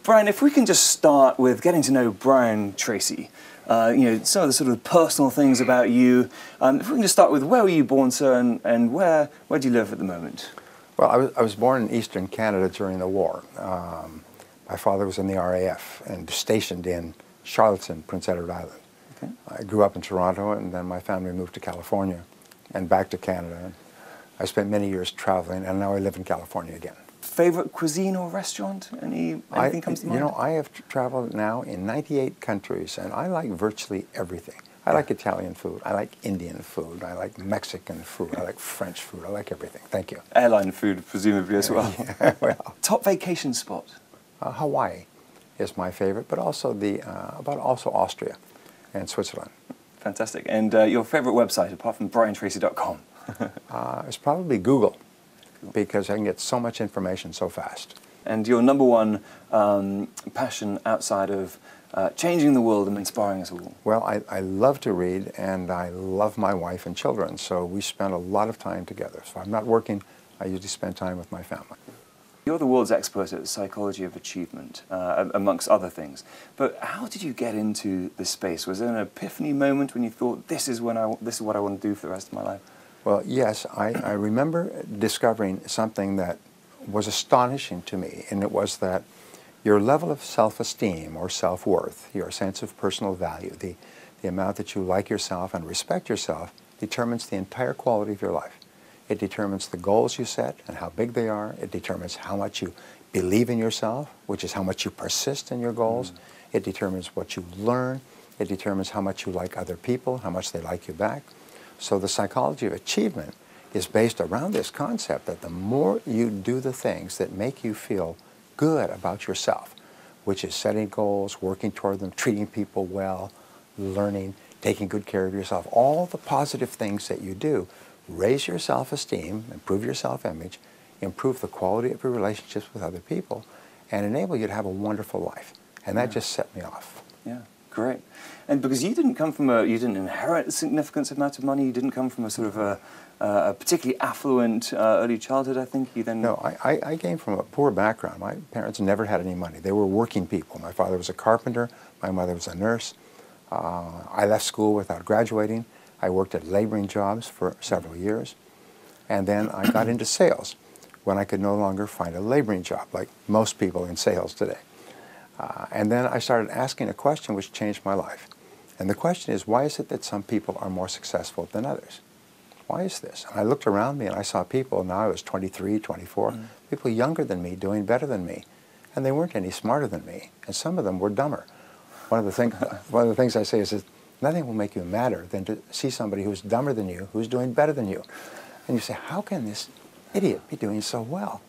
Brian, if we can just start with getting to know Brian Tracy, some of the sort of personal things about you. If we can just start with where were you born, sir, and where do you live at the moment? Well, I was born in eastern Canada during the war. My father was in the RAF and stationed in Charlottetown, Prince Edward Island. Okay. I grew up in Toronto, and then my family moved to California and back to Canada. I spent many years traveling, and now I live in California again. Favorite cuisine or restaurant? Anything comes to mind? You know, I have traveled now in 98 countries, and I like virtually everything. I like Italian food, I like Indian food, I like Mexican food, I like French food, I like everything. Thank you. Airline food, presumably, as well. Yeah, well. Top vacation spot? Hawaii is my favorite, but also also Austria and Switzerland. Fantastic. And your favorite website, apart from briantracy.com? It's probably Google, because I can get so much information so fast. And your number one passion outside of changing the world and inspiring us all? Well, I love to read, and I love my wife and children, so we spend a lot of time together. So I'm not working, I usually spend time with my family. You're the world's expert at the psychology of achievement, amongst other things. But how did you get into this space? Was there an epiphany moment when you thought, this is what I want to do for the rest of my life? Well, yes, I remember discovering something that was astonishing to me, and it was that your level of self-esteem or self-worth, your sense of personal value, the amount that you like yourself and respect yourself, determines the entire quality of your life. It determines the goals you set and how big they are. It determines how much you believe in yourself, which is how much you persist in your goals. It determines what you learn. It determines how much you like other people, how much they like you back. So the psychology of achievement is based around this concept that the more you do the things that make you feel good about yourself, which is setting goals, working toward them, treating people well, learning, taking good care of yourself, all the positive things that you do, raise your self-esteem, improve your self-image, improve the quality of your relationships with other people, and enable you to have a wonderful life. And that just set me off. Yeah, great. And because you didn't come from you didn't inherit a significant amount of money, you didn't come from a sort of a particularly affluent early childhood, I think. You then... No, I came from a poor background. My parents never had any money. They were working people. My father was a carpenter, my mother was a nurse. I left school without graduating. I worked at laboring jobs for several years, and then I got into sales when I could no longer find a laboring job, like most people in sales today. And then I started asking a question which changed my life. And the question is, why is it that some people are more successful than others? Why is this? And I looked around me and I saw people, now I was 23, 24, people younger than me doing better than me. And they weren't any smarter than me, and some of them were dumber. One of the things I say is nothing will make you madder than to see somebody who's dumber than you, who's doing better than you. And you say, how can this idiot be doing so well?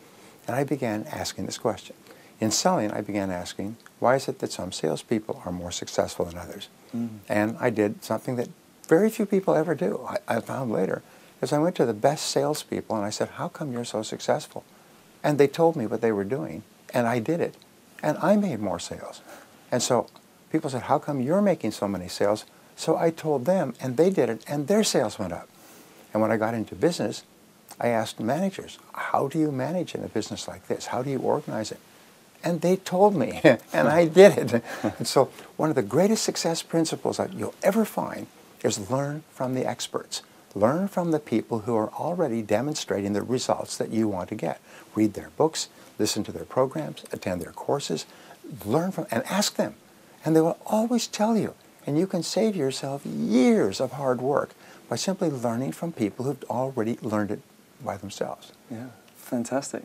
And I began asking this question. In selling, I began asking, why is it that some salespeople are more successful than others? And I did something that very few people ever do, I found later, is I went to the best salespeople and I said, how come you're so successful? And they told me what they were doing, and I did it. And I made more sales. And so people said, how come you're making so many sales? So I told them, and they did it, and their sales went up. And when I got into business, I asked managers, how do you manage in a business like this? How do you organize it? And they told me, and I did it. And so one of the greatest success principles that you'll ever find is learn from the experts. Learn from the people who are already demonstrating the results that you want to get. Read their books, listen to their programs, attend their courses, learn from, and ask them. And they will always tell you. And you can save yourself years of hard work by simply learning from people who've already learned it by themselves. Yeah, fantastic.